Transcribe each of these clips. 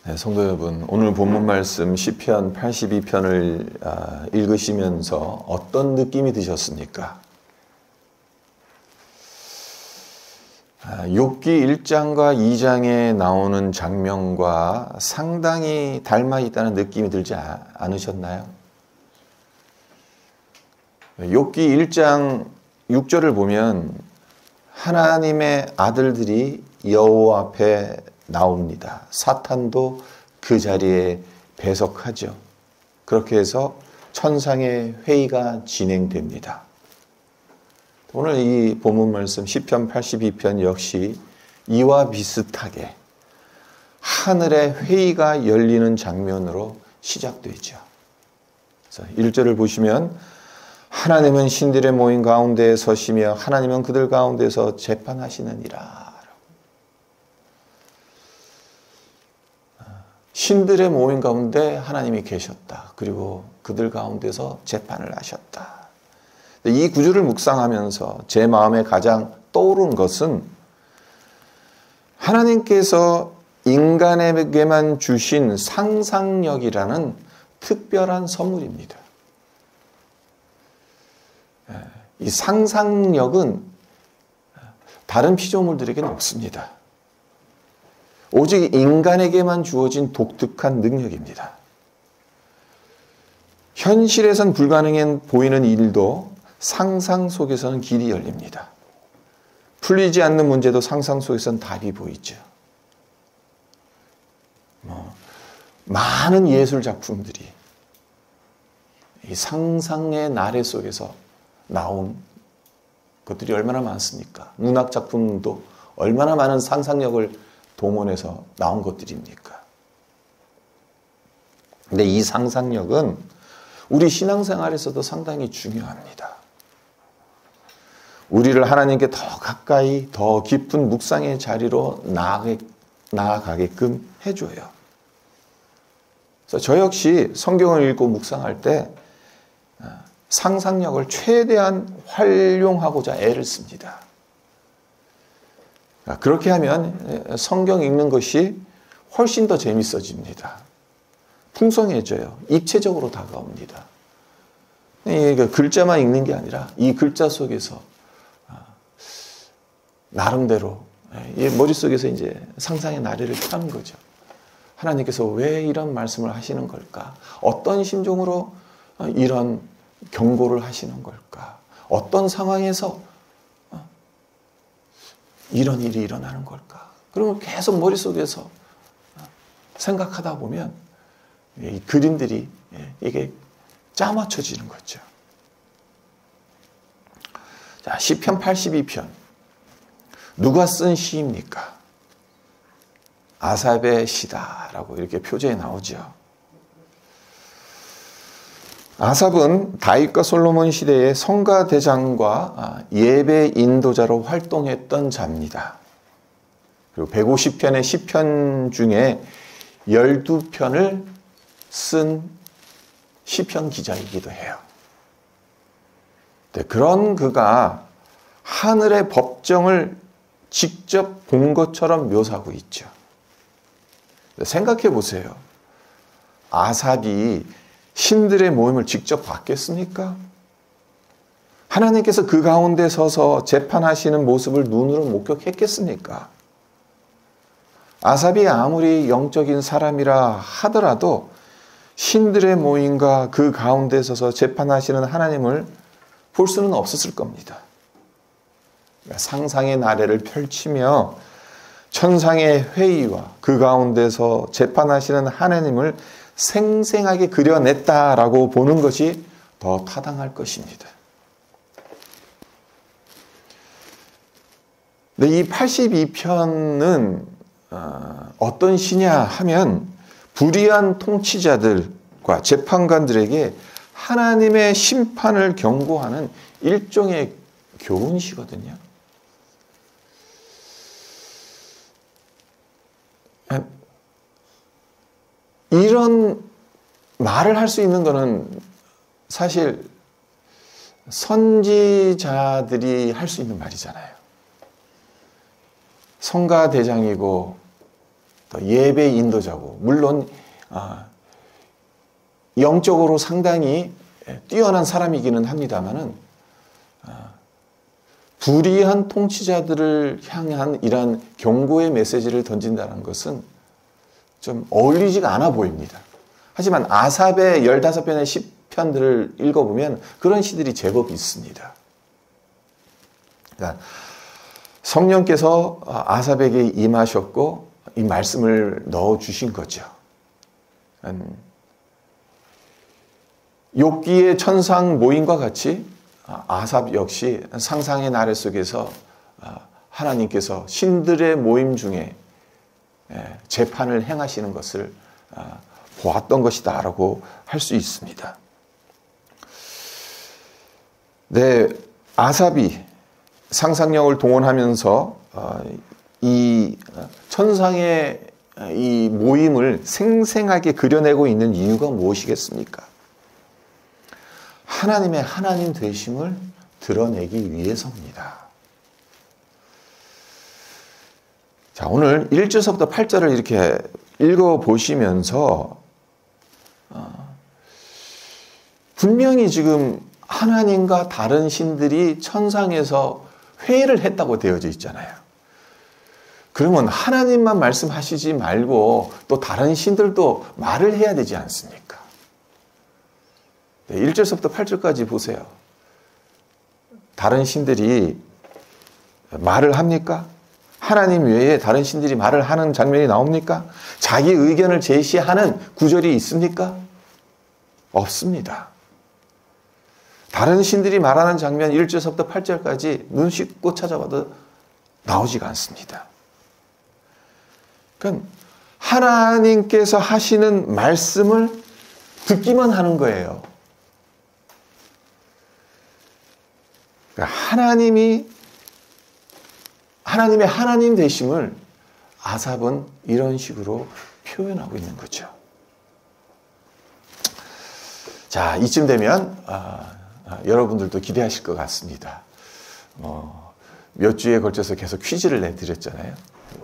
네, 성도 여러분, 오늘 본문 말씀 시편 82편을 읽으시면서 어떤 느낌이 드셨습니까? 욥기 1장과 2장에 나오는 장면과 상당히 닮아 있다는 느낌이 들지 않으셨나요? 욥기 1장 6절을 보면 하나님의 아들들이 여호와 앞에 나옵니다. 사탄도 그 자리에 배석하죠. 그렇게 해서 천상의 회의가 진행됩니다. 오늘 이 본문 말씀 시편 82편 역시 이와 비슷하게 하늘의 회의가 열리는 장면으로 시작되죠. 그래서 1절을 보시면 하나님은 신들의 모임 가운데에 서시며 하나님은 그들 가운데서 재판하시느니라. 신들의 모임 가운데 하나님이 계셨다. 그리고 그들 가운데서 재판을 하셨다. 이 구절을 묵상하면서 제 마음에 가장 떠오른 것은 하나님께서 인간에게만 주신 상상력이라는 특별한 선물입니다. 이 상상력은 다른 피조물들에게는 없습니다. 오직 인간에게만 주어진 독특한 능력입니다. 현실에선 불가능해 보이는 일도 상상 속에서는 길이 열립니다. 풀리지 않는 문제도 상상 속에서는 답이 보이죠. 많은 예술 작품들이 이 상상의 나래 속에서 나온 것들이 얼마나 많습니까? 문학 작품도 얼마나 많은 상상력을 동원해서 나온 것들입니까? 근데 이 상상력은 우리 신앙생활에서도 상당히 중요합니다. 우리를 하나님께 더 가까이, 더 깊은 묵상의 자리로 나아가게끔 해줘요. 그래서 저 역시 성경을 읽고 묵상할 때 상상력을 최대한 활용하고자 애를 씁니다. 그렇게 하면 성경 읽는 것이 훨씬 더 재밌어집니다. 풍성해져요. 입체적으로 다가옵니다. 글자만 읽는 게 아니라 이 글자 속에서 나름대로 머릿속에서 이제 상상의 나래를 펴는 거죠. 하나님께서 왜 이런 말씀을 하시는 걸까? 어떤 심정으로 이런 경고를 하시는 걸까? 어떤 상황에서 이런 일이 일어나는 걸까? 그러면 계속 머릿속에서 생각하다 보면 이 그림들이 이게 짜맞춰지는 거죠. 자, 시편 82편. 누가 쓴 시입니까? 아삽의 시다라고 이렇게 표제에 나오죠. 아삽은 다윗과 솔로몬 시대의 성가대장과 예배 인도자로 활동했던 자입니다. 그리고 150편의 시편 중에 12편을 쓴 시편 기자이기도 해요. 그런 그가 하늘의 법정을 직접 본 것처럼 묘사하고 있죠. 생각해 보세요. 아삽이 신들의 모임을 직접 봤겠습니까? 하나님께서 그 가운데 서서 재판하시는 모습을 눈으로 목격했겠습니까? 아삽이 아무리 영적인 사람이라 하더라도 신들의 모임과 그 가운데 서서 재판하시는 하나님을 볼 수는 없었을 겁니다. 상상의 나래를 펼치며 천상의 회의와 그 가운데서 재판하시는 하나님을 생생하게 그려냈다라고 보는 것이 더 타당할 것입니다. 근데 이 82편은 어떤 시냐 하면 불의한 통치자들과 재판관들에게 하나님의 심판을 경고하는 일종의 교훈시거든요. 이런 말을 할 수 있는 것은 사실 선지자들이 할 수 있는 말이잖아요. 성가대장이고 또 예배 인도자고, 물론 영적으로 상당히 뛰어난 사람이기는 합니다만은 불의한 통치자들을 향한 이러한 경고의 메시지를 던진다는 것은 좀 어울리지가 않아 보입니다. 하지만 아삽의 15편의 시편들을 읽어보면 그런 시들이 제법 있습니다. 그러니까 성령께서 아삽에게 임하셨고 이 말씀을 넣어주신 거죠. 욥기의 천상 모임과 같이 아삽 역시 상상의 나래 속에서 하나님께서 신들의 모임 중에 재판을 행하시는 것을 보았던 것이다 라고 할 수 있습니다. 네, 아삽이 상상력을 동원하면서 이 천상의 이 모임을 생생하게 그려내고 있는 이유가 무엇이겠습니까? 하나님의 하나님 되심을 드러내기 위해서입니다. 자, 오늘 1절서부터 8절을 이렇게 읽어보시면서 분명히 지금 하나님과 다른 신들이 천상에서 회의를 했다고 되어져 있잖아요. 그러면 하나님만 말씀하시지 말고 또 다른 신들도 말을 해야 되지 않습니까? 1절서부터 8절까지 보세요. 다른 신들이 말을 합니까? 하나님 외에 다른 신들이 말을 하는 장면이 나옵니까? 자기 의견을 제시하는 구절이 있습니까? 없습니다. 다른 신들이 말하는 장면 1절서부터 8절까지 눈 씻고 찾아봐도 나오지가 않습니다. 그러니까 하나님께서 하시는 말씀을 듣기만 하는 거예요. 그러니까 하나님의 하나님 되심을 아삽은 이런 식으로 표현하고 있는 거죠. 자, 이쯤 되면 여러분들도 기대하실 것 같습니다. 몇 주에 걸쳐서 계속 퀴즈를 내드렸잖아요.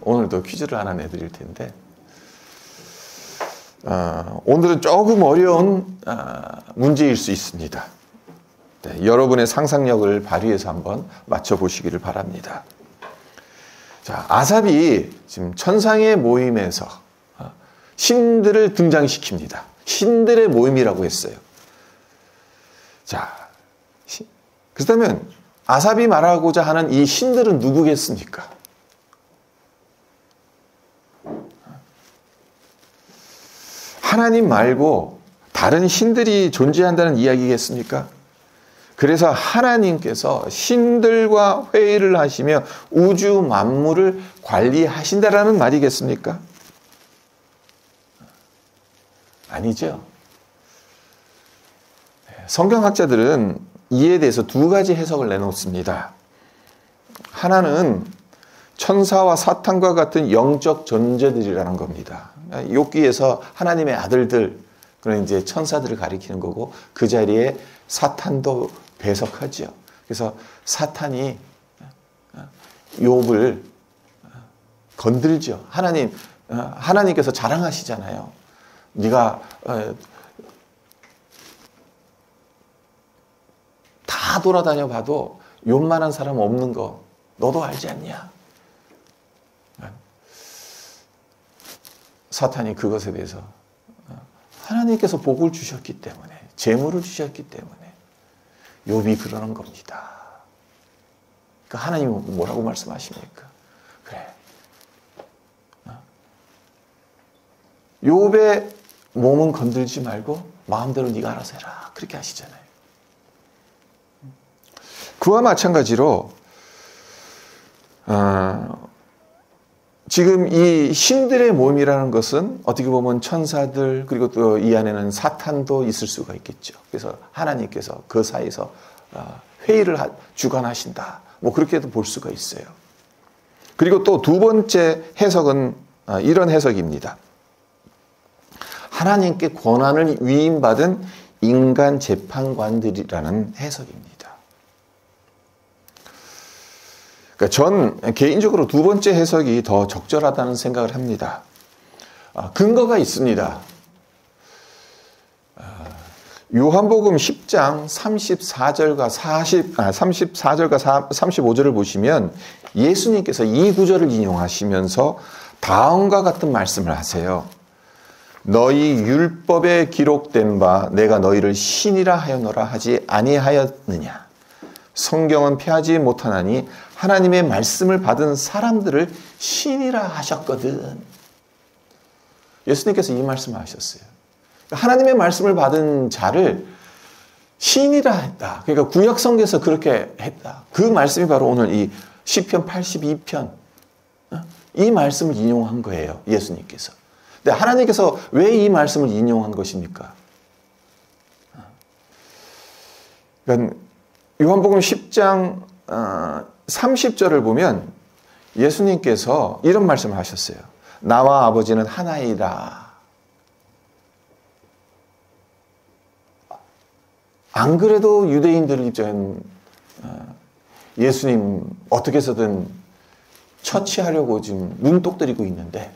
오늘도 퀴즈를 하나 내드릴 텐데 오늘은 조금 어려운 문제일 수 있습니다. 네, 여러분의 상상력을 발휘해서 한번 맞춰보시기를 바랍니다. 자, 아삽이 지금 천상의 모임에서 신들을 등장시킵니다. 신들의 모임이라고 했어요. 자, 그렇다면 아삽이 말하고자 하는 이 신들은 누구겠습니까? 하나님 말고 다른 신들이 존재한다는 이야기겠습니까? 그래서 하나님께서 신들과 회의를 하시며 우주 만물을 관리하신다라는 말이겠습니까? 아니죠. 성경학자들은 이에 대해서 두 가지 해석을 내놓습니다. 하나는 천사와 사탄과 같은 영적 존재들이라는 겁니다. 욥기에서 하나님의 아들들, 그런 이제 천사들을 가리키는 거고 그 자리에 사탄도 배석하죠. 그래서 사탄이 욥을 건들죠. 하나님께서 자랑하시잖아요. 네가 다 돌아다녀 봐도 욥만한 사람 없는 거 너도 알지 않냐? 사탄이 그것에 대해서 하나님께서 복을 주셨기 때문에, 재물을 주셨기 때문에 욥이 그러는 겁니다. 그러니까 하나님은 뭐라고 말씀하십니까? 그래, 욥의 몸은 건들지 말고 마음대로 네가 알아서 해라, 그렇게 하시잖아요. 그와 마찬가지로 지금 이 신들의 모임이라는 것은 어떻게 보면 천사들, 그리고 또 이 안에는 사탄도 있을 수가 있겠죠. 그래서 하나님께서 그 사이에서 회의를 주관하신다, 뭐 그렇게도 볼 수가 있어요. 그리고 또 두 번째 해석은 이런 해석입니다. 하나님께 권한을 위임받은 인간 재판관들이라는 해석입니다. 그러니까 전 개인적으로 두 번째 해석이 더 적절하다는 생각을 합니다. 근거가 있습니다. 요한복음 10장 34절과 35절을 보시면 예수님께서 이 구절을 인용하시면서 다음과 같은 말씀을 하세요. 너희 율법에 기록된 바 내가 너희를 신이라 하였노라 하지 아니하였느냐. 성경은 폐하지 못하나니 하나님의 말씀을 받은 사람들을 신이라 하셨거든. 예수님께서 이 말씀을 하셨어요. 하나님의 말씀을 받은 자를 신이라 했다. 그러니까 구약성경에서 그렇게 했다. 그 말씀이 바로 오늘 이 시편 82편 이 말씀을 인용한 거예요. 예수님께서. 근데 하나님께서 왜 이 말씀을 인용한 것입니까? 그러니까 요한복음 10장 30절을 보면 예수님께서 이런 말씀을 하셨어요. 나와 아버지는 하나이라. 안 그래도 유대인들 입장에는 예수님 어떻게 해서든 처치하려고 지금 눈독 들이고 있는데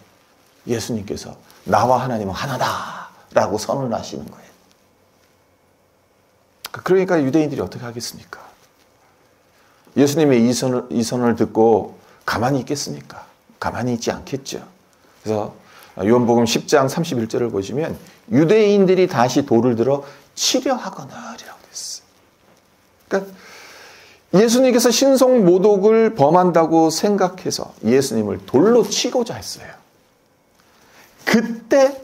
예수님께서 나와 하나님은 하나다라고 선언을 하시는 거예요. 그러니까 유대인들이 어떻게 하겠습니까? 예수님의 이 선언을 듣고 가만히 있겠습니까? 가만히 있지 않겠죠. 그래서 요한복음 10장 31절을 보시면 유대인들이 다시 돌을 들어 치려 하거나라고 됐어요. 그러니까 예수님께서 신성 모독을 범한다고 생각해서 예수님을 돌로 치고자 했어요. 그때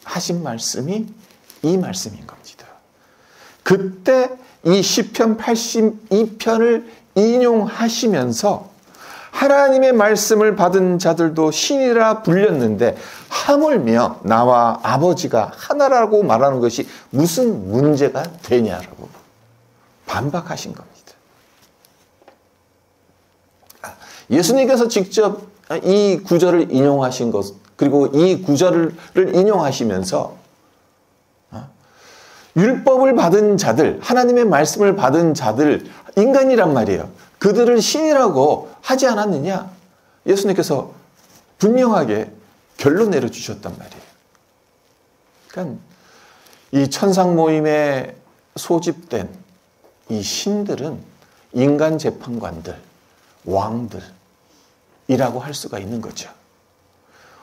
하신 말씀이 이 말씀인 겁니다. 그때 이 시편 82편을 인용하시면서 하나님의 말씀을 받은 자들도 신이라 불렸는데 하물며 나와 아버지가 하나라고 말하는 것이 무슨 문제가 되냐라고 반박하신 겁니다. 예수님께서 직접 이 구절을 인용하신 것, 그리고 이 구절을 인용하시면서 율법을 받은 자들, 하나님의 말씀을 받은 자들, 인간이란 말이에요. 그들을 신이라고 하지 않았느냐? 예수님께서 분명하게 결론 내려주셨단 말이에요. 그러니까 이 천상 모임에 소집된 이 신들은 인간 재판관들, 왕들이라고 할 수가 있는 거죠.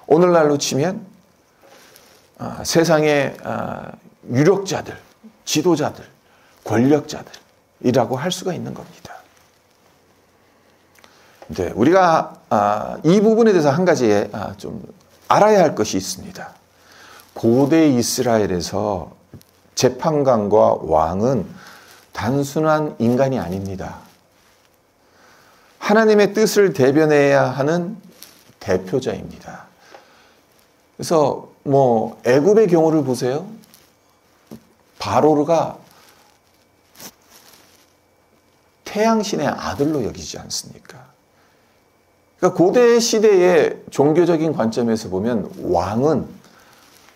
오늘날로 치면 세상의 유력자들, 지도자들, 권력자들이라고 할 수가 있는 겁니다. 네, 우리가 이 부분에 대해서 한 가지 좀 알아야 할 것이 있습니다. 고대 이스라엘에서 재판관과 왕은 단순한 인간이 아닙니다. 하나님의 뜻을 대변해야 하는 대표자입니다. 그래서 애굽의 경우를 보세요. 바로가 태양신의 아들로 여기지 않습니까? 그러니까 고대 시대의 종교적인 관점에서 보면 왕은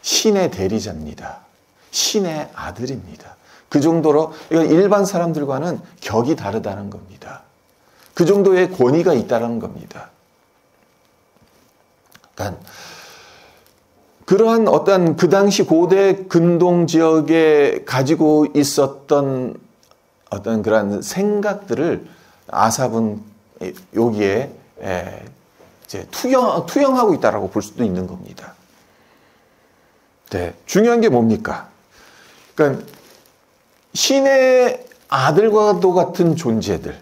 신의 대리자입니다. 신의 아들입니다. 그 정도로 일반 사람들과는 격이 다르다는 겁니다. 그 정도의 권위가 있다는 겁니다. 그러니까 그러한 어떤 그 당시 고대 근동 지역에 가지고 있었던 어떤 그러한 생각들을 아삽은 여기에 이제 투영하고 있다라고 볼 수도 있는 겁니다. 네, 중요한 게 뭡니까? 그러니까 신의 아들과도 같은 존재들,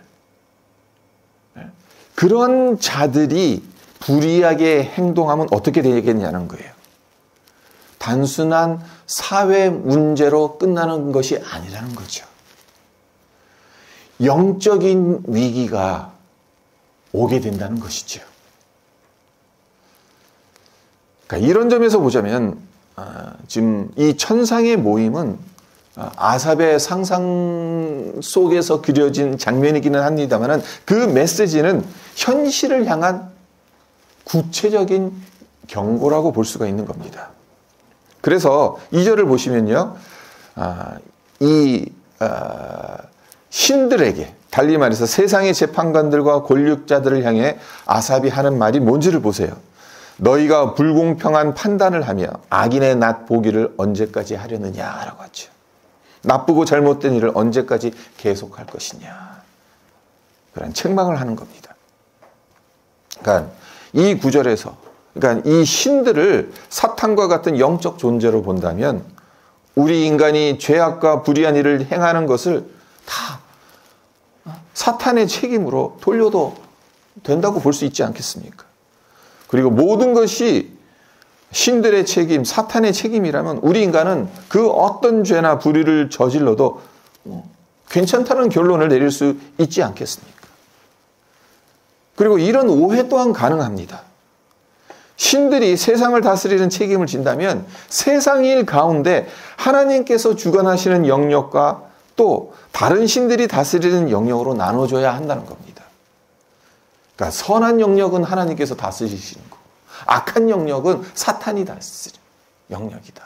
그런 자들이 불의하게 행동하면 어떻게 되겠냐는 거예요. 단순한 사회 문제로 끝나는 것이 아니라는 거죠. 영적인 위기가 오게 된다는 것이죠. 그러니까 이런 점에서 보자면 지금 이 천상의 모임은 아삽의 상상 속에서 그려진 장면이기는 합니다만 그 메시지는 현실을 향한 구체적인 경고라고 볼 수가 있는 겁니다. 그래서 2절을 보시면요. 신들에게, 달리 말해서 세상의 재판관들과 권력자들을 향해 아삽이 하는 말이 뭔지를 보세요. 너희가 불공평한 판단을 하며 악인의 낫 보기를 언제까지 하려느냐라고 하죠. 나쁘고 잘못된 일을 언제까지 계속할 것이냐. 그런 책망을 하는 겁니다. 그러니까 이 구절에서, 그러니까 이 신들을 사탄과 같은 영적 존재로 본다면 우리 인간이 죄악과 불의한 일을 행하는 것을 다 사탄의 책임으로 돌려도 된다고 볼 수 있지 않겠습니까? 그리고 모든 것이 신들의 책임, 사탄의 책임이라면 우리 인간은 그 어떤 죄나 불의를 저질러도 괜찮다는 결론을 내릴 수 있지 않겠습니까? 그리고 이런 오해 또한 가능합니다. 신들이 세상을 다스리는 책임을 진다면 세상 일 가운데 하나님께서 주관하시는 영역과 또 다른 신들이 다스리는 영역으로 나눠줘야 한다는 겁니다. 그러니까 선한 영역은 하나님께서 다스리시는 거고 악한 영역은 사탄이 다스리는 영역이다.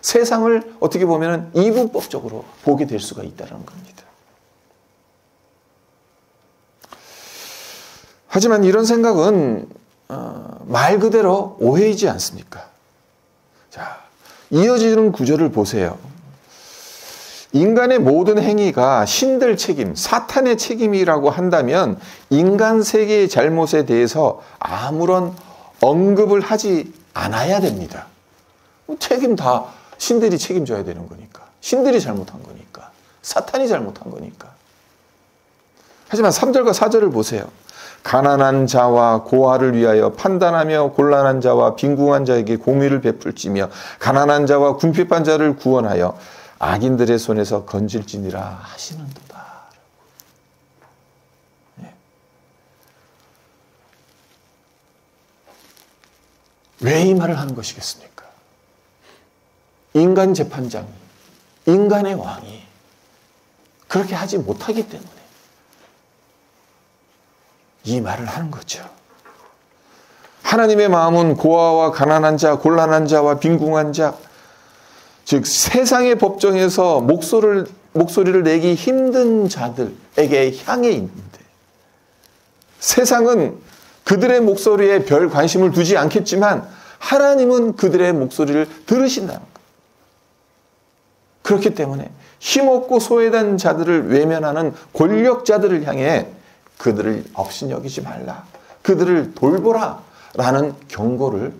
세상을 어떻게 보면 이분법적으로 보게 될 수가 있다는 겁니다. 하지만 이런 생각은 말 그대로 오해이지 않습니까? 자, 이어지는 구절을 보세요. 인간의 모든 행위가 신들 책임, 사탄의 책임이라고 한다면 인간 세계의 잘못에 대해서 아무런 언급을 하지 않아야 됩니다. 책임 다 신들이 책임져야 되는 거니까. 신들이 잘못한 거니까. 사탄이 잘못한 거니까. 하지만 3절과 4절을 보세요. 가난한 자와 고아를 위하여 판단하며 곤란한 자와 빈궁한 자에게 공의를 베풀지며 가난한 자와 궁핍한 자를 구원하여 악인들의 손에서 건질지니라 하시는도다. 네. 왜 이 말을 하는 것이겠습니까? 인간 재판장이, 인간의 왕이 그렇게 하지 못하기 때문에 이 말을 하는 거죠. 하나님의 마음은 고아와 가난한 자, 곤란한 자와 빈궁한 자, 즉 세상의 법정에서 목소리를 내기 힘든 자들에게 향해 있는데 세상은 그들의 목소리에 별 관심을 두지 않겠지만 하나님은 그들의 목소리를 들으신다는 거예요. 그렇기 때문에 힘없고 소외된 자들을 외면하는 권력자들을 향해 그들을 업신여기지 말라, 그들을 돌보라 라는 경고를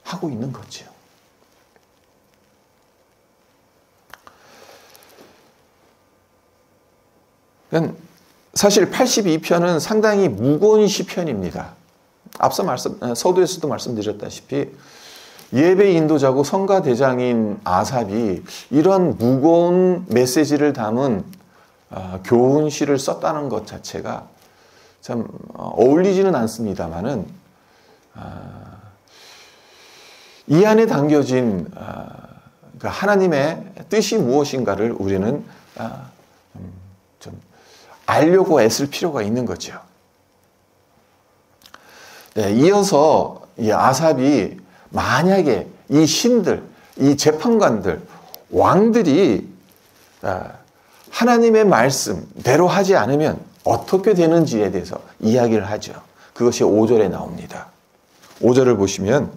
하고 있는 거죠. 사실 82편은 상당히 무거운 시편입니다. 앞서 서두에서도 말씀드렸다시피 예배 인도자고 성가대장인 아삽이 이런 무거운 메시지를 담은 교훈시를 썼다는 것 자체가 참 어울리지는 않습니다만은 이 안에 담겨진 하나님의 뜻이 무엇인가를 우리는 좀 알려고 애쓸 필요가 있는 거죠. 네, 이어서 이 아삽이 만약에 이 신들, 이 재판관들, 왕들이 하나님의 말씀대로 하지 않으면 어떻게 되는지에 대해서 이야기를 하죠. 그것이 5절에 나옵니다. 5절을 보시면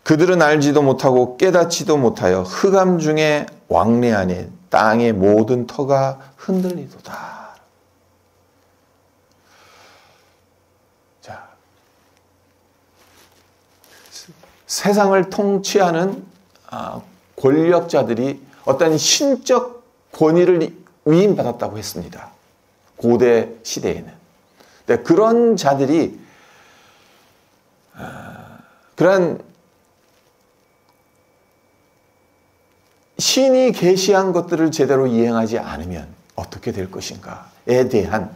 그들은 알지도 못하고 깨닫지도 못하여 흑암 중에 왕래하니 땅의 모든 터가 흔들리도다. 자, 세상을 통치하는 권력자들이 어떤 신적 권위를 위임받았다고 했습니다. 고대 시대에는. 네, 그런 자들이 그런 신이 계시한 것들을 제대로 이행하지 않으면 어떻게 될 것인가에 대한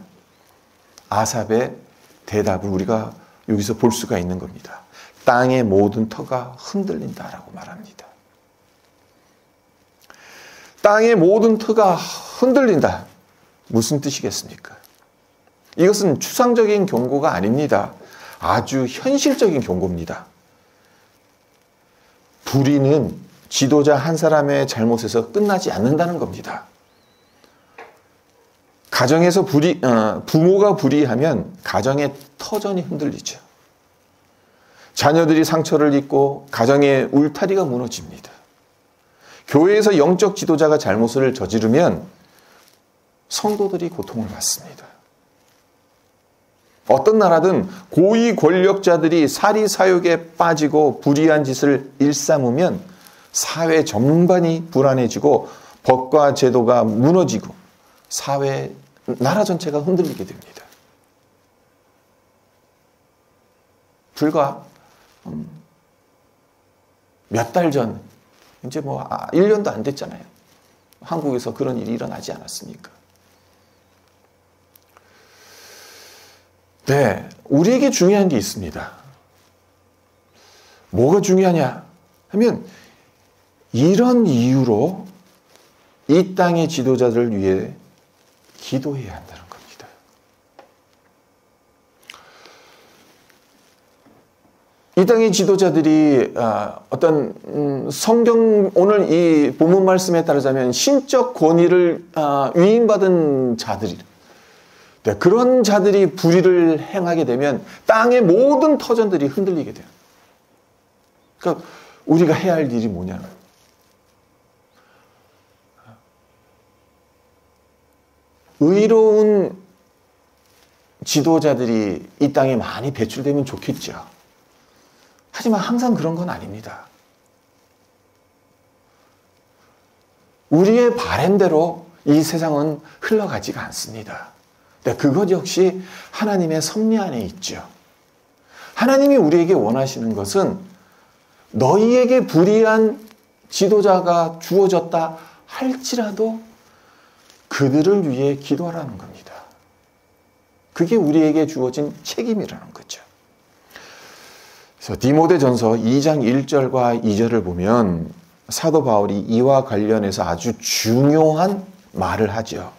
아삽의 대답을 우리가 여기서 볼 수가 있는 겁니다. 땅의 모든 터가 흔들린다라고 말합니다. 땅의 모든 터가 흔들린다. 무슨 뜻이겠습니까? 이것은 추상적인 경고가 아닙니다. 아주 현실적인 경고입니다. 불의는 지도자 한 사람의 잘못에서 끝나지 않는다는 겁니다. 가정에서 부모가 불의하면 가정의 터전이 흔들리죠. 자녀들이 상처를 입고 가정의 울타리가 무너집니다. 교회에서 영적 지도자가 잘못을 저지르면 성도들이 고통을 받습니다. 어떤 나라든 고위 권력자들이 사리사욕에 빠지고 불의한 짓을 일삼으면 사회 전반이 불안해지고 법과 제도가 무너지고 사회, 나라 전체가 흔들리게 됩니다. 불과 몇 달 전, 이제 1년도 안 됐잖아요. 한국에서 그런 일이 일어나지 않았습니까? 네, 우리에게 중요한 게 있습니다. 뭐가 중요하냐 하면 이런 이유로 이 땅의 지도자들을 위해 기도해야 한다는 겁니다. 이 땅의 지도자들이 어떤 성경 오늘 이 본문 말씀에 따르자면 신적 권위를 위임받은 자들이 네, 그런 자들이 불의를 행하게 되면 땅의 모든 터전들이 흔들리게 돼요. 그러니까 우리가 해야 할 일이 뭐냐면 의로운 지도자들이 이 땅에 많이 배출되면 좋겠죠. 하지만 항상 그런 건 아닙니다. 우리의 바램대로 이 세상은 흘러가지가 않습니다. 네, 그것 역시 하나님의 섭리 안에 있죠. 하나님이 우리에게 원하시는 것은 너희에게 불의한 지도자가 주어졌다 할지라도 그들을 위해 기도하라는 겁니다. 그게 우리에게 주어진 책임이라는 거죠. 그래서 디모데전서 2장 1절과 2절을 보면 사도 바울이 이와 관련해서 아주 중요한 말을 하죠.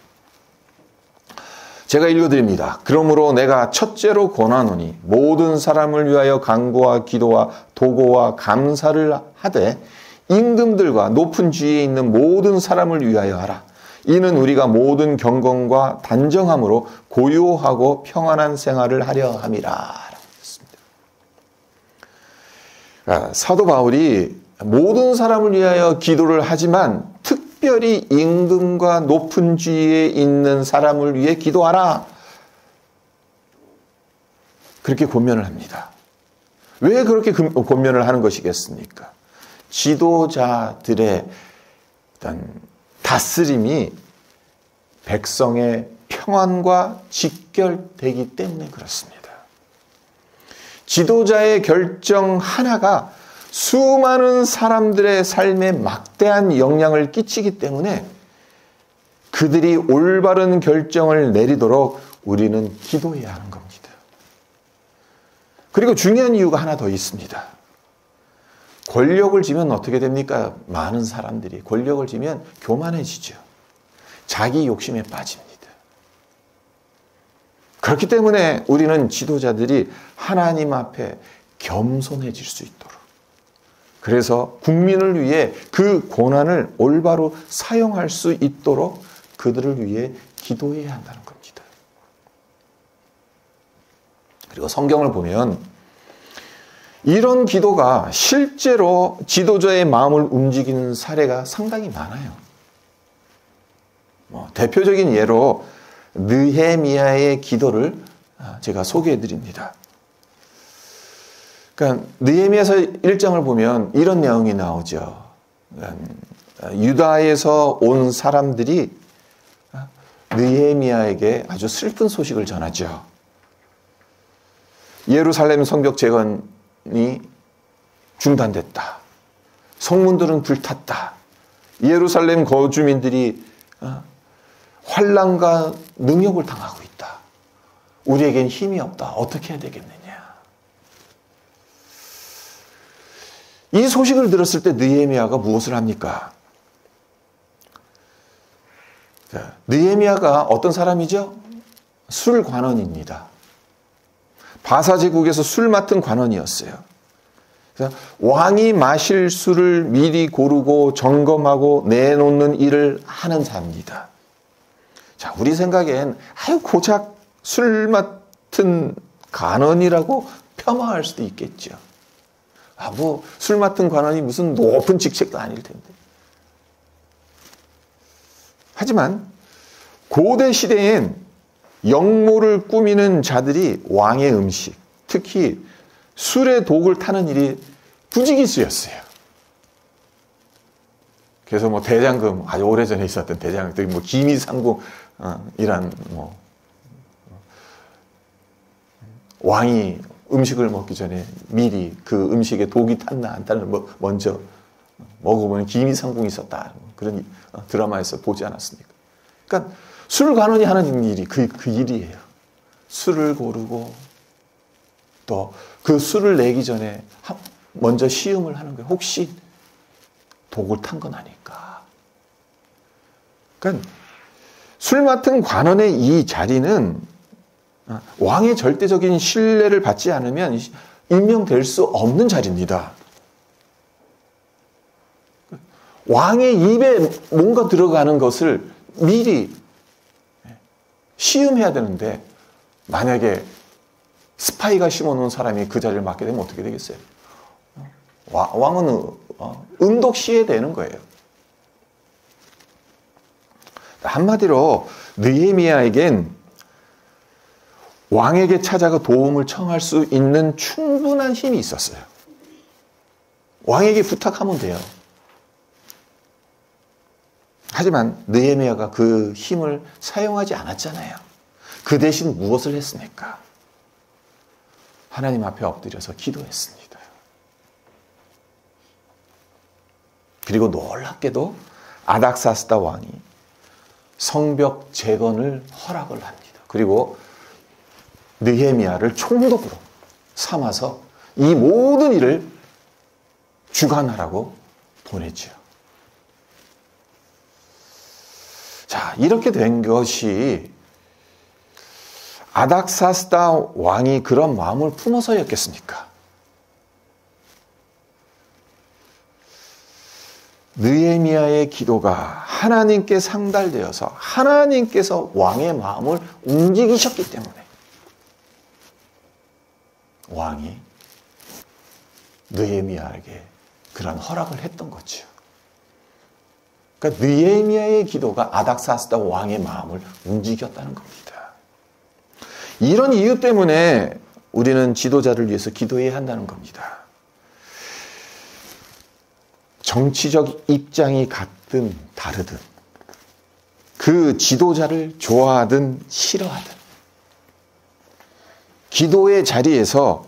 제가 읽어드립니다. 그러므로 내가 첫째로 권하노니 모든 사람을 위하여 간구와 기도와 도고와 감사를 하되 임금들과 높은 지위에 있는 모든 사람을 위하여 하라. 이는 우리가 모든 경건과 단정함으로 고요하고 평안한 생활을 하려 함이라. 사도 바울이 모든 사람을 위하여 기도를 하지만 특별히 임금과 높은 지위에 있는 사람을 위해 기도하라. 그렇게 권면을 합니다. 왜 그렇게 권면을 하는 것이겠습니까? 지도자들의 어떤 다스림이 백성의 평안과 직결되기 때문에 그렇습니다. 지도자의 결정 하나가 수많은 사람들의 삶에 막대한 영향을 끼치기 때문에 그들이 올바른 결정을 내리도록 우리는 기도해야 하는 겁니다. 그리고 중요한 이유가 하나 더 있습니다. 권력을 쥐면 어떻게 됩니까? 많은 사람들이 권력을 쥐면 교만해지죠. 자기 욕심에 빠집니다. 그렇기 때문에 우리는 지도자들이 하나님 앞에 겸손해질 수 있도록, 그래서 국민을 위해 그 권한을 올바로 사용할 수 있도록 그들을 위해 기도해야 한다는 겁니다. 그리고 성경을 보면 이런 기도가 실제로 지도자의 마음을 움직이는 사례가 상당히 많아요. 대표적인 예로 느헤미야의 기도를 제가 소개해 드립니다. 그러니까 느헤미야서 1장을 보면 이런 내용이 나오죠. 유다에서 온 사람들이 느헤미야에게 아주 슬픈 소식을 전하죠. 예루살렘 성벽 재건이 중단됐다. 성문들은 불탔다. 예루살렘 거주민들이 환난과 능욕을 당하고 있다. 우리에겐 힘이 없다. 어떻게 해야 되겠느냐. 이 소식을 들었을 때 느헤미야가 무엇을 합니까? 느헤미야가 어떤 사람이죠? 술 관원입니다. 바사 제국에서 술 맡은 관원이었어요. 그래서 왕이 마실 술을 미리 고르고 점검하고 내놓는 일을 하는 자입니다. 자, 우리 생각엔 고작 술 맡은 관원이라고 폄하할 수도 있겠죠. 뭐 술 맡은 관원이 무슨 높은 직책도 아닐 텐데. 하지만 고대 시대엔 영모를 꾸미는 자들이 왕의 음식, 특히 술의 독을 타는 일이 부지기수였어요. 그래서 뭐 대장금, 아주 오래전에 있었던 대장금, 뭐 기미상궁이란 왕이 음식을 먹기 전에 미리 그 음식에 독이 탔나 안 탔나 먼저 먹어보는 기미상궁이 있었다. 그런 드라마에서 보지 않았습니까? 그러니까 술 관원이 하는 일이 그 일이에요. 술을 고르고 또 그 술을 내기 전에 먼저 시음을 하는 거예요. 혹시 독을 탄 건 아닐까. 그러니까 술 맡은 관원의 이 자리는 왕의 절대적인 신뢰를 받지 않으면 임명될 수 없는 자리입니다. 왕의 입에 뭔가 들어가는 것을 미리 시음해야 되는데 만약에 스파이가 심어놓은 사람이 그 자리를 맡게 되면 어떻게 되겠어요? 왕은 음독시해야 되는 거예요. 한마디로 느헤미야에겐 왕에게 찾아가 도움을 청할 수 있는 충분한 힘이 있었어요. 왕에게 부탁하면 돼요. 하지만 느헤미야가 그 힘을 사용하지 않았잖아요. 그 대신 무엇을 했습니까? 하나님 앞에 엎드려서 기도했습니다. 그리고 놀랍게도 아닥사스다 왕이 성벽 재건을 허락을 합니다. 그리고 느헤미야를 총독으로 삼아서 이 모든 일을 주관하라고 보냈죠. 자, 이렇게 된 것이 아닥사스다 왕이 그런 마음을 품어서였겠습니까? 느헤미야의 기도가 하나님께 상달되어서 하나님께서 왕의 마음을 움직이셨기 때문에 왕이 느헤미야에게 그런 허락을 했던 거죠. 그러니까 느헤미야의 기도가 아닥사스다 왕의 마음을 움직였다는 겁니다. 이런 이유 때문에 우리는 지도자를 위해서 기도해야 한다는 겁니다. 정치적 입장이 같든 다르든 그 지도자를 좋아하든 싫어하든 기도의 자리에서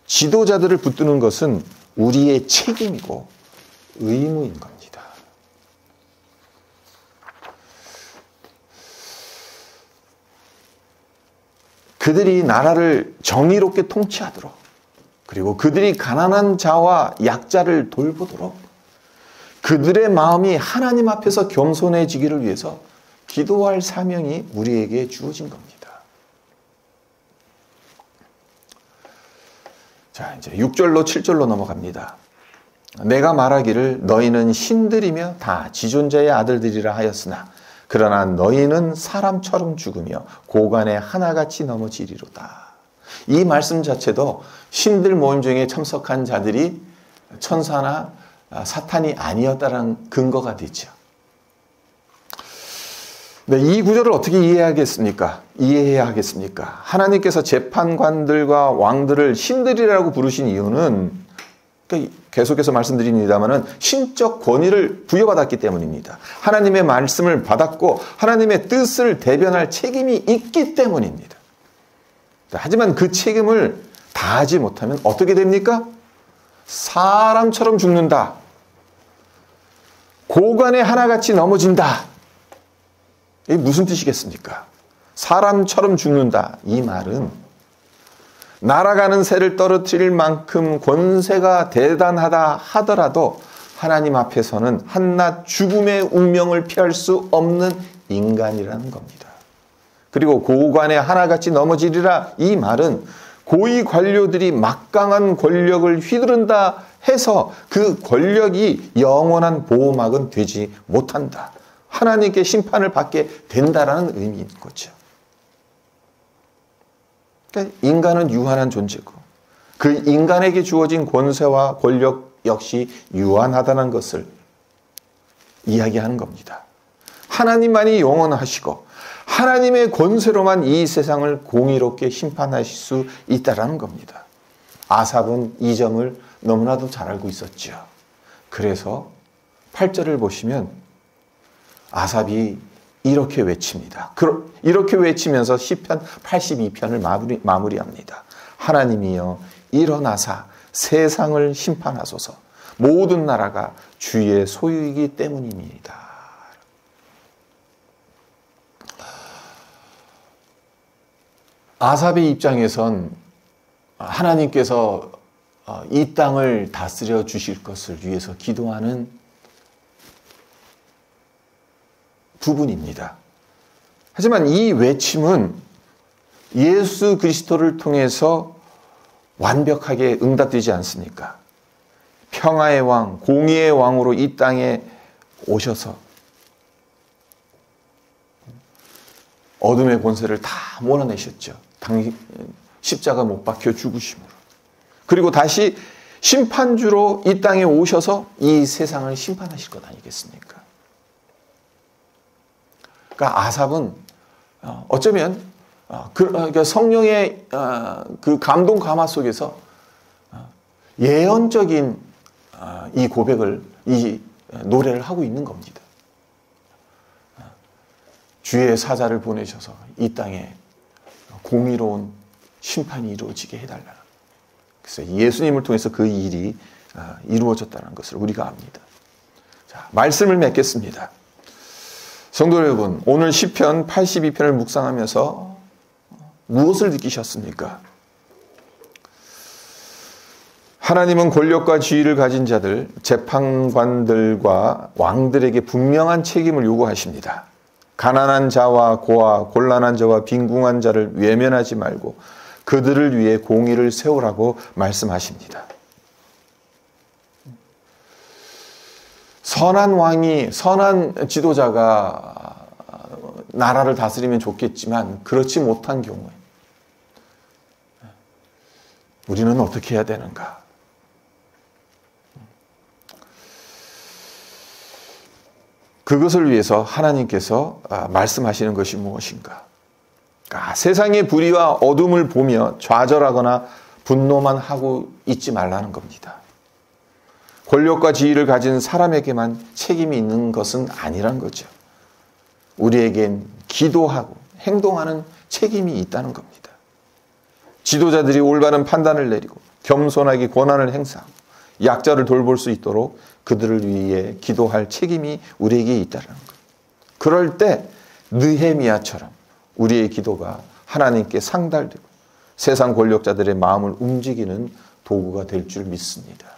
지도자들을 붙드는 것은 우리의 책임이고 의무인 겁니다. 그들이 나라를 정의롭게 통치하도록 그리고 그들이 가난한 자와 약자를 돌보도록 그들의 마음이 하나님 앞에서 겸손해지기를 위해서 기도할 사명이 우리에게 주어진 겁니다. 자, 이제 6절로 7절로 넘어갑니다. 내가 말하기를 너희는 신들이며 다 지존자의 아들들이라 하였으나 그러나 너희는 사람처럼 죽으며 고관에 하나같이 넘어지리로다. 이 말씀 자체도 신들 모임 중에 참석한 자들이 천사나 사탄이 아니었다는 근거가 되죠. 네, 이 구절을 어떻게 이해해야 하겠습니까? 하나님께서 재판관들과 왕들을 신들이라고 부르신 이유는 계속해서 말씀드립니다만은 신적 권위를 부여받았기 때문입니다. 하나님의 말씀을 받았고 하나님의 뜻을 대변할 책임이 있기 때문입니다. 하지만 그 책임을 다하지 못하면 어떻게 됩니까? 사람처럼 죽는다. 고관에 하나같이 넘어진다. 이게 무슨 뜻이겠습니까? 사람처럼 죽는다. 이 말은 날아가는 새를 떨어뜨릴 만큼 권세가 대단하다 하더라도 하나님 앞에서는 한낱 죽음의 운명을 피할 수 없는 인간이라는 겁니다. 그리고 고관에 하나같이 넘어지리라 이 말은 고위 관료들이 막강한 권력을 휘두른다 해서 그 권력이 영원한 보호막은 되지 못한다. 하나님께 심판을 받게 된다라는 의미인 거죠. 그러니까 인간은 유한한 존재고 그 인간에게 주어진 권세와 권력 역시 유한하다는 것을 이야기하는 겁니다. 하나님만이 영원하시고 하나님의 권세로만 이 세상을 공의롭게 심판하실 수 있다는 겁니다. 아삽은 이 점을 너무나도 잘 알고 있었죠. 그래서 8절을 보시면 아삽이 이렇게 외칩니다. 이렇게 외치면서 시편 82편을 마무리합니다. 하나님이여 일어나사 세상을 심판하소서. 모든 나라가 주의 소유이기 때문입니다. 아삽의 입장에선 하나님께서 이 땅을 다스려 주실 것을 위해서 기도하는 부분입니다. 하지만 이 외침은 예수 그리스도를 통해서 완벽하게 응답되지 않습니까? 평화의 왕, 공의의 왕으로 이 땅에 오셔서 어둠의 권세를 다 몰아내셨죠. 십자가 못 박혀 죽으심으로. 그리고 다시 심판주로 이 땅에 오셔서 이 세상을 심판하실 것 아니겠습니까? 그러니까 아삽은 어쩌면 성령의 그 감동 감화 속에서 예언적인 이 고백을, 이 노래를 하고 있는 겁니다. 주의 사자를 보내셔서 이 땅에 공의로운 심판이 이루어지게 해달라. 그래서 예수님을 통해서 그 일이 이루어졌다는 것을 우리가 압니다. 자, 말씀을 맺겠습니다. 성도 여러분, 오늘 시편 82편을 묵상하면서 무엇을 느끼셨습니까? 하나님은 권력과 지위를 가진 자들, 재판관들과 왕들에게 분명한 책임을 요구하십니다. 가난한 자와 고아, 곤란한 자와 빈궁한 자를 외면하지 말고 그들을 위해 공의를 세우라고 말씀하십니다. 선한 지도자가 나라를 다스리면 좋겠지만 그렇지 못한 경우에 우리는 어떻게 해야 되는가? 그것을 위해서 하나님께서 말씀하시는 것이 무엇인가? 세상의 불의와 어둠을 보며 좌절하거나 분노만 하고 있지 말라는 겁니다. 권력과 지위를 가진 사람에게만 책임이 있는 것은 아니란 거죠. 우리에겐 기도하고 행동하는 책임이 있다는 겁니다. 지도자들이 올바른 판단을 내리고 겸손하게 권한을 행사하고 약자를 돌볼 수 있도록 그들을 위해 기도할 책임이 우리에게 있다는 것. 그럴 때 느헤미야처럼 우리의 기도가 하나님께 상달되고 세상 권력자들의 마음을 움직이는 도구가 될 줄 믿습니다.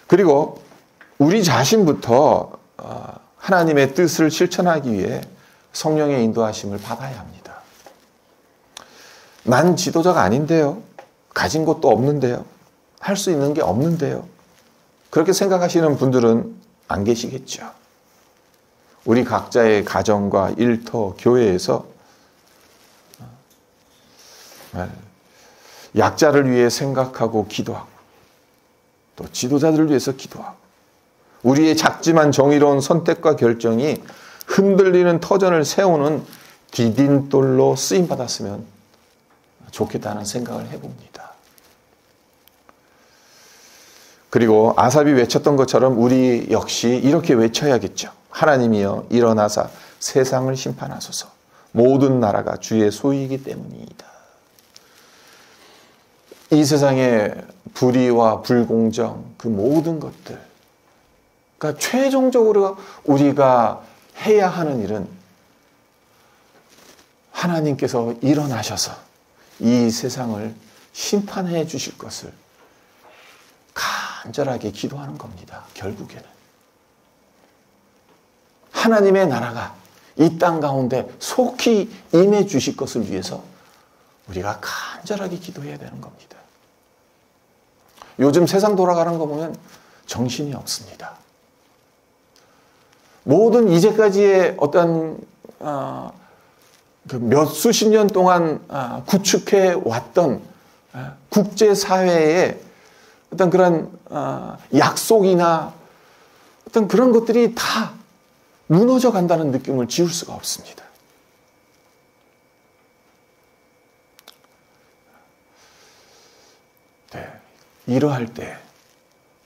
그리고 우리 자신부터 하나님의 뜻을 실천하기 위해 성령의 인도하심을 받아야 합니다. 난 지도자가 아닌데요. 가진 것도 없는데요. 할 수 있는 게 없는데요. 그렇게 생각하시는 분들은 안 계시겠죠. 우리 각자의 가정과 일터, 교회에서 약자를 위해 생각하고 기도하고 또 지도자들을 위해서 기도하고 우리의 작지만 정의로운 선택과 결정이 흔들리는 터전을 세우는 디딤돌로 쓰임받았으면 좋겠다는 생각을 해봅니다. 그리고 아삽이 외쳤던 것처럼 우리 역시 이렇게 외쳐야겠죠. 하나님이여 일어나사 세상을 심판하소서. 모든 나라가 주의 소유이기 때문이다. 이 세상의 불의와 불공정, 그 모든 것들, 그러니까 최종적으로 우리가 해야 하는 일은 하나님께서 일어나셔서 이 세상을 심판해 주실 것을 간절하게 기도하는 겁니다. 결국에는 하나님의 나라가 이 땅 가운데 속히 임해 주실 것을 위해서 우리가 간절하게 기도해야 되는 겁니다. 요즘 세상 돌아가는 거 보면 정신이 없습니다. 모든 이제까지의 어떤 그 몇 수십 년 동안 구축해 왔던 국제사회의 어떤 그런 약속이나 어떤 그런 것들이 다 무너져 간다는 느낌을 지울 수가 없습니다. 네, 이러할 때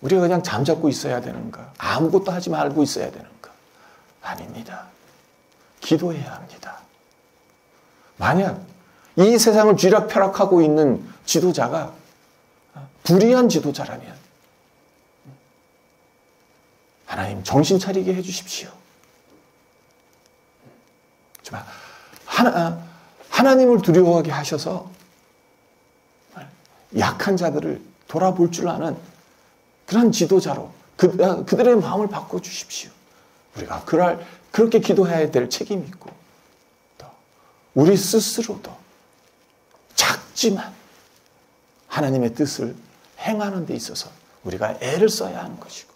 우리가 그냥 잠자고 있어야 되는가? 아무것도 하지 말고 있어야 되는가? 아닙니다. 기도해야 합니다. 만약 이 세상을 쥐락펴락하고 있는 지도자가 불의한 지도자라면 하나님 정신 차리게 해주십시오. 정말 하나님을 두려워하게 하셔서 약한 자들을 돌아볼 줄 아는 그런 지도자로 그들의 마음을 바꿔주십시오. 우리가 그렇게 기도해야 될 책임이 있고 또 우리 스스로도 작지만 하나님의 뜻을 행하는 데 있어서 우리가 애를 써야 하는 것이고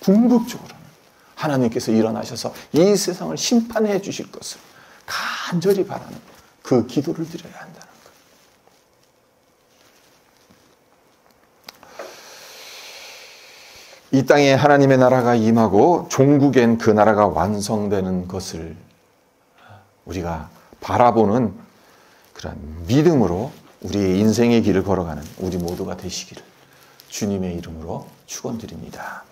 궁극적으로는 하나님께서 일어나셔서 이 세상을 심판해 주실 것을 간절히 바라는 그 기도를 드려야 한다는 것. 이 땅에 하나님의 나라가 임하고 종국엔 그 나라가 완성되는 것을 우리가 바라보는 그런 믿음으로 우리의 인생의 길을 걸어가는 우리 모두가 되시기를 주님의 이름으로 축원드립니다.